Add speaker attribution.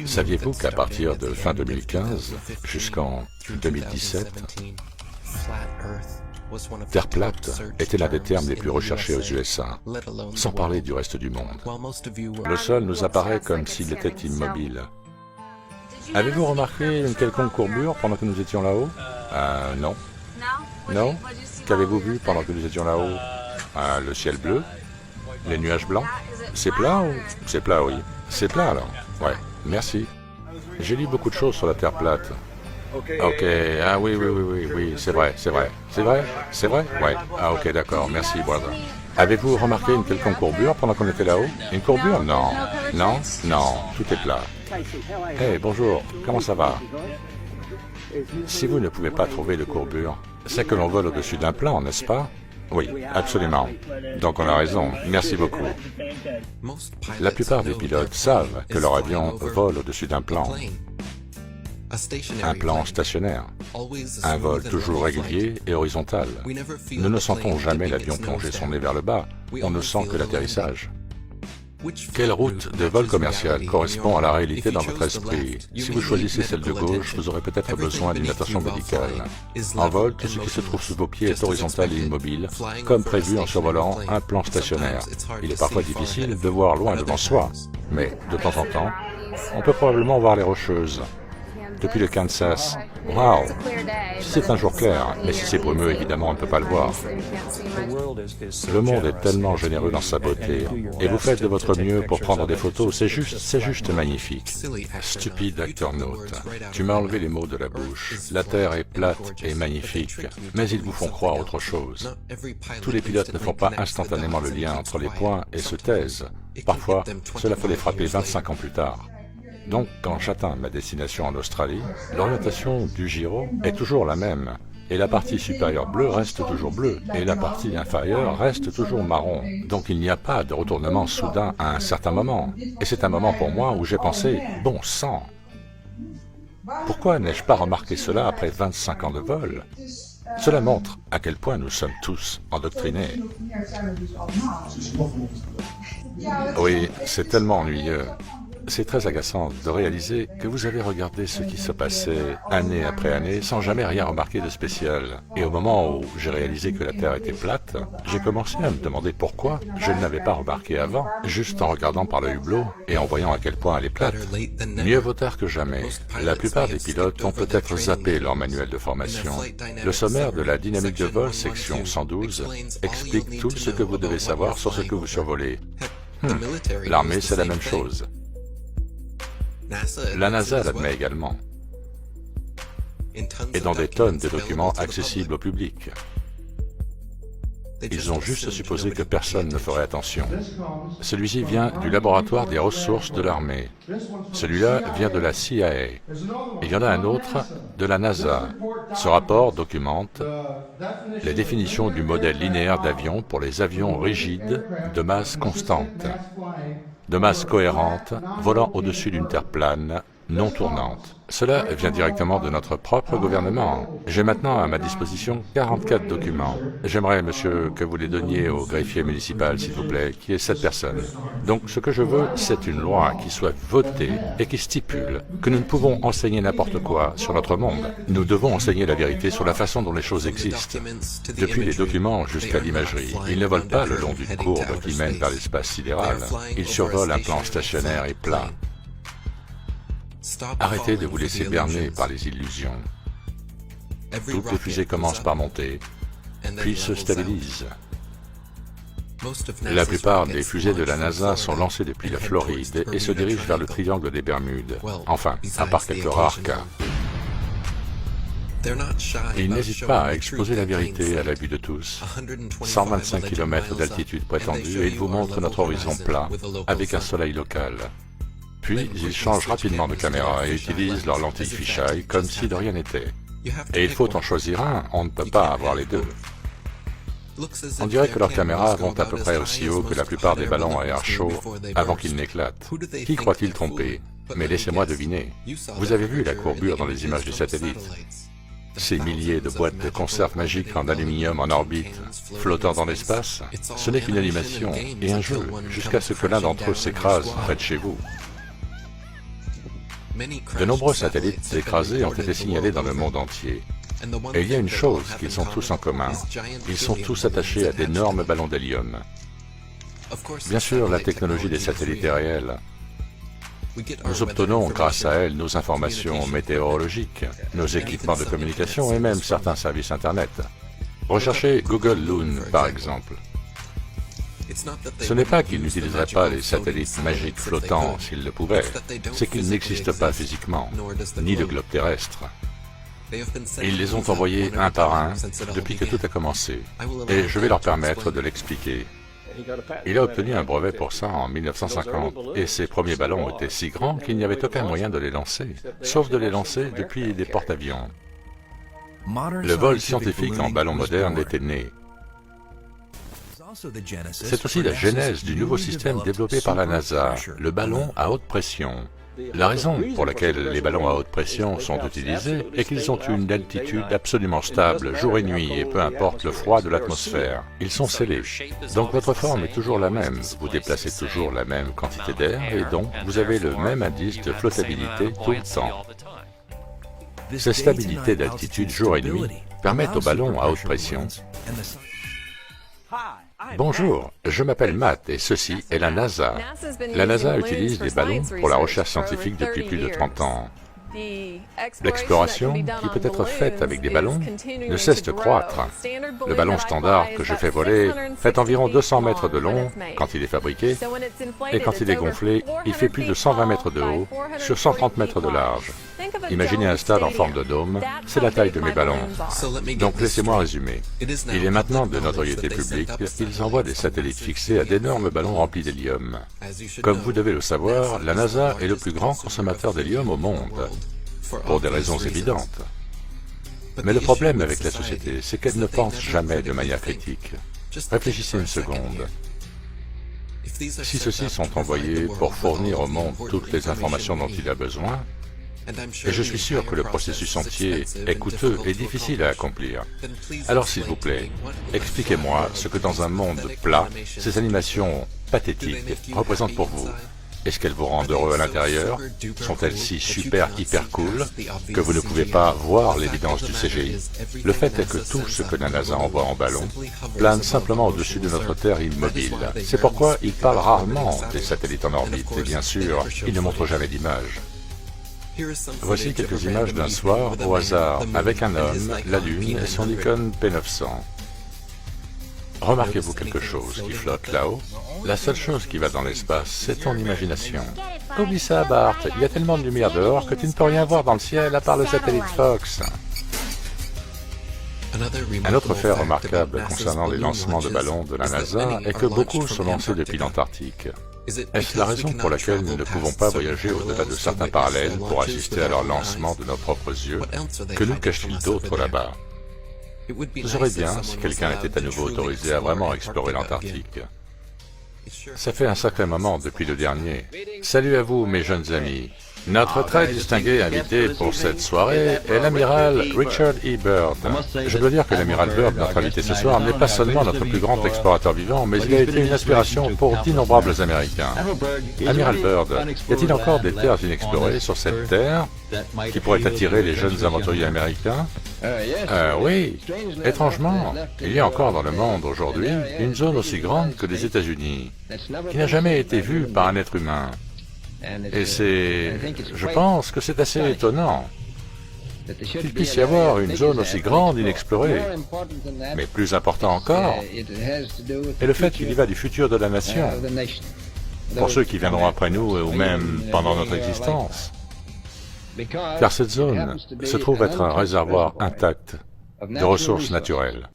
Speaker 1: Saviez-vous qu'à partir de fin 2015 jusqu'en 2017, Terre plate était l'un des termes les plus recherchés aux USA, sans parler du reste du monde. Le sol nous apparaît comme s'il était immobile. Avez-vous remarqué une quelconque courbure pendant que nous étions là-haut? Non. Non? Qu'avez-vous vu pendant que nous étions là-haut? Le ciel bleu? Les nuages blancs? C'est plat ou... C'est plat, oui. C'est plat alors? Ouais, merci. J'ai lu beaucoup de choses sur la Terre plate. Ok, ah oui, c'est vrai. C'est vrai? Ouais. Ah ok, d'accord, merci, brother. Avez-vous remarqué une quelconque courbure pendant qu'on était là-haut? Une courbure? Non. Non? Non, tout est plat. Hey, bonjour, comment ça va? Si vous ne pouvez pas trouver de courbure, c'est que l'on vole au-dessus d'un plan, n'est-ce pas? Oui, absolument. Donc on a raison, merci beaucoup. La plupart des pilotes savent que leur avion vole au-dessus d'un plan. Un plan stationnaire. Un vol toujours régulier et horizontal. Nous ne sentons jamais l'avion plonger son nez vers le bas, on ne sent que l'atterrissage. Quelle route de vol commercial correspond à la réalité dans votre esprit? Si vous choisissez celle de gauche, vous aurez peut-être besoin d'une attention médicale. En vol, tout ce qui se trouve sous vos pieds est horizontal et immobile, comme prévu en survolant un plan stationnaire. Il est parfois difficile de voir loin devant soi, mais de temps en temps, on peut probablement voir les Rocheuses. Depuis le Kansas, waouh! Si c'est un jour clair, mais si c'est brumeux, évidemment, on ne peut pas le voir. Le monde est tellement généreux dans sa beauté, et vous faites de votre mieux pour prendre des photos, c'est juste magnifique. Stupide acteur-naute, tu m'as enlevé les mots de la bouche. La Terre est plate et magnifique, mais ils vous font croire autre chose. Tous les pilotes ne font pas instantanément le lien entre les points et se taisent. Parfois, cela peut les frapper 25 ans plus tard. Donc, quand j'atteins ma destination en Australie, l'orientation du gyro est toujours la même, et la partie supérieure bleue reste toujours bleue, et la partie inférieure reste toujours marron. Donc il n'y a pas de retournement soudain à un certain moment. Et c'est un moment pour moi où j'ai pensé, bon sang, pourquoi n'ai-je pas remarqué cela après 25 ans de vol? Cela montre à quel point nous sommes tous endoctrinés. Oui, c'est tellement ennuyeux. C'est très agaçant de réaliser que vous avez regardé ce qui se passait année après année sans jamais rien remarquer de spécial. Et au moment où j'ai réalisé que la Terre était plate, j'ai commencé à me demander pourquoi je ne l'avais pas remarqué avant, juste en regardant par le hublot et en voyant à quel point elle est plate. Mieux vaut tard que jamais. La plupart des pilotes ont peut-être zappé leur manuel de formation. Le sommaire de la dynamique de vol, section 112, explique tout ce que vous devez savoir sur ce que vous survolez. L'armée, c'est la même chose. La NASA l'admet également, et dans des tonnes de documents accessibles au public. Ils ont juste supposé que personne ne ferait attention. Celui-ci vient du laboratoire des ressources de l'armée. Celui-là vient de la CIA. Et il y en a un autre de la NASA. Ce rapport documente les définitions du modèle linéaire d'avion pour les avions rigides de masse constante, de masse cohérente, volant au-dessus d'une terre plane, non tournante. Cela vient directement de notre propre gouvernement. J'ai maintenant à ma disposition 44 documents. J'aimerais, monsieur, que vous les donniez au greffier municipal, s'il vous plaît, qui est cette personne. Donc, ce que je veux, c'est une loi qui soit votée et qui stipule que nous ne pouvons enseigner n'importe quoi sur notre monde. Nous devons enseigner la vérité sur la façon dont les choses existent. Depuis les documents jusqu'à l'imagerie, ils ne volent pas le long d'une courbe qui mène vers l'espace sidéral. Ils survolent un plan stationnaire et plat. Arrêtez de vous laisser berner par les illusions. Toutes les fusées commencent par monter, puis se stabilisent. La plupart des fusées de la NASA sont lancées depuis la Floride et se dirigent vers le triangle des Bermudes. Enfin, à part quelques rares cas. Ils n'hésitent pas à exposer la vérité à la vue de tous. 125 km d'altitude prétendue et ils vous montrent notre horizon plat, avec un soleil local. Puis, ils changent rapidement de caméra et utilisent leur lentille fisheye comme si de rien n'était. Et il faut en choisir un, on ne peut pas avoir les deux. On dirait que leurs caméras vont à peu près aussi haut que la plupart des ballons à air chaud avant qu'ils n'éclatent. Qui croit-il tromper? Mais laissez-moi deviner. Vous avez vu la courbure dans les images du satellite? Ces milliers de boîtes de conserve magiques en aluminium en orbite, flottant dans l'espace, ce n'est qu'une animation et un jeu, jusqu'à ce que l'un d'entre eux s'écrase près de chez vous. De nombreux satellites écrasés ont été signalés dans le monde entier. Et il y a une chose qu'ils ont tous en commun, ils sont tous attachés à d'énormes ballons d'hélium. Bien sûr, la technologie des satellites est réelle. Nous obtenons grâce à elle nos informations météorologiques, nos équipements de communication et même certains services Internet. Recherchez Google Loon, par exemple. Ce n'est pas qu'ils n'utiliseraient pas les satellites magiques flottants s'ils le pouvaient, c'est qu'ils n'existent pas physiquement, ni le globe terrestre. Ils les ont envoyés un par un depuis que tout a commencé, et je vais leur permettre de l'expliquer. Il a obtenu un brevet pour ça en 1950, et ses premiers ballons étaient si grands qu'il n'y avait aucun moyen de les lancer, sauf de les lancer depuis des porte-avions. Le vol scientifique en ballon moderne était né. C'est aussi la genèse du nouveau système développé par la NASA, le ballon à haute pression. La raison pour laquelle les ballons à haute pression sont utilisés est qu'ils ont une altitude absolument stable, jour et nuit, et peu importe le froid de l'atmosphère. Ils sont scellés. Donc votre forme est toujours la même, vous déplacez toujours la même quantité d'air, et donc vous avez le même indice de flottabilité tout le temps. Ces stabilités d'altitude jour et nuit permettent aux ballons à haute pression. Bonjour, je m'appelle Matt et ceci est la NASA. La NASA utilise les ballons pour la recherche scientifique depuis plus de 30 ans. L'exploration, qui peut être faite avec des ballons, ne cesse de croître. Le ballon standard que je fais voler fait environ 200 mètres de long quand il est fabriqué, et quand il est gonflé, il fait plus de 120 mètres de haut sur 130 mètres de large. Imaginez un stade en forme de dôme, c'est la taille de mes ballons. Donc laissez-moi résumer. Il est maintenant de notoriété publique qu'ils envoient des satellites fixés à d'énormes ballons remplis d'hélium. Comme vous devez le savoir, la NASA est le plus grand consommateur d'hélium au monde, pour des raisons évidentes. Mais le problème avec la société, c'est qu'elle ne pense jamais de manière critique. Réfléchissez une seconde. Si ceux-ci sont envoyés pour fournir au monde toutes les informations dont il a besoin, et je suis sûr que le processus entier est coûteux et difficile à accomplir. Alors s'il vous plaît, expliquez-moi ce que dans un monde plat, ces animations pathétiques représentent pour vous. Est-ce qu'elles vous rendent heureux à l'intérieur? Sont-elles si super hyper cool que vous ne pouvez pas voir l'évidence du CGI? Le fait est que tout ce que la NASA envoie en ballon plane simplement au-dessus de notre Terre immobile. C'est pourquoi ils parlent rarement des satellites en orbite et bien sûr, ils ne montrent jamais d'images. Voici quelques images d'un soir au hasard avec un homme, la Lune et son icône P900. Remarquez-vous quelque chose qui flotte là-haut? La seule chose qui va dans l'espace, c'est ton imagination. Oublie ça, Bart, il y a tellement de lumière dehors que tu ne peux rien voir dans le ciel à part le satellite Fox. Un autre fait remarquable concernant les lancements de ballons de la NASA est que beaucoup sont lancés depuis l'Antarctique. Est-ce la raison pour laquelle nous ne pouvons pas voyager au-delà de certains parallèles pour assister à leur lancement de nos propres yeux? Que nous cache-t-il d'autre là-bas? Ce serait bien si quelqu'un était à nouveau autorisé à vraiment explorer l'Antarctique. Ça fait un sacré moment depuis le dernier. Salut à vous, mes jeunes amis. Notre très distingué invité pour cette soirée est l'amiral Richard E. Byrd. Je dois dire que l'amiral Byrd, notre invité ce soir, n'est pas seulement notre plus grand explorateur vivant, mais il a été une inspiration pour d'innombrables Américains. Amiral Byrd, y a-t-il encore des terres inexplorées sur cette terre qui pourraient attirer les jeunes aventuriers américains? Oui, étrangement, il y a encore dans le monde aujourd'hui une zone aussi grande que les États-Unis, qui n'a jamais été vue par un être humain. Et je pense que c'est assez étonnant qu'il puisse y avoir une zone aussi grande inexplorée. Mais plus important encore est le fait qu'il y va du futur de la nation, pour ceux qui viendront après nous ou même pendant notre existence. Car cette zone se trouve être un réservoir intact de ressources naturelles.